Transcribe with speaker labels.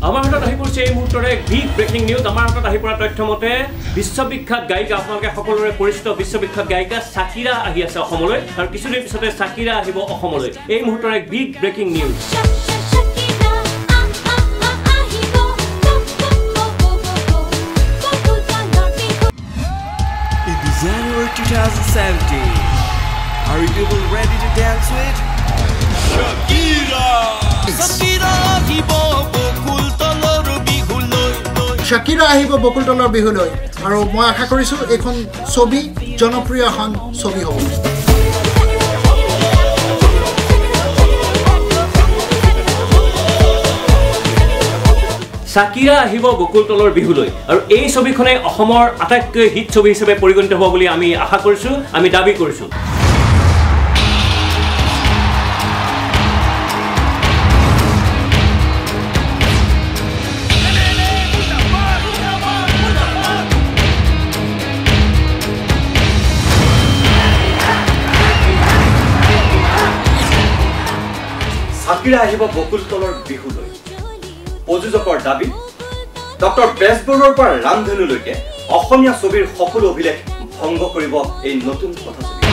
Speaker 1: আমাৰ হাতত আহি পৰিছে এই মুহূৰ্তৰে বিগ ব্ৰেকিং নিউজ। আমাৰ হাতত আহি পৰা তথ্য মতে বিশ্ববিখ্যাত গায়িকা, আপোনালোকে সকলোৰে পৰিচিত বিশ্ববিখ্যাত গায়িকা চাকিৰা আহি আছে অসমলৈ আৰু কিছুদিন পিছতে চাকিৰা আহিব অসমলৈ। এই মুহূৰ্তৰে big breaking news.
Speaker 2: January 2017. Are you people ready to dance with Shakira? Shakira ahibo bokul tolor bihuloi.
Speaker 3: Shakira ahibo bokul tolor bihuloi. Aru moi asha korisu ekhon chobi jonopriya hon chobi hobo.
Speaker 1: Shakira আহিব বকুল তলৰ বিহুলৈ আৰু এই ছবিখনে অসমৰ আটাইতকৈ hit ছবি হিচাপে পৰিগণিত হ'ব বুলি আমি আশা কৰিছো, আমি দাবী কৰিছো।
Speaker 4: চাকিৰা আহিব বকুল তলৰ বিহুলৈ প্ৰযোজকৰ দাবী। ডক্টৰ বেজবৰুৱাৰ পৰা ৰামধেনুলৈকে অসমীয়া ছবিৰ সকলো অভিলেখ ভংগ কৰিব এই নতুন কথাছবি।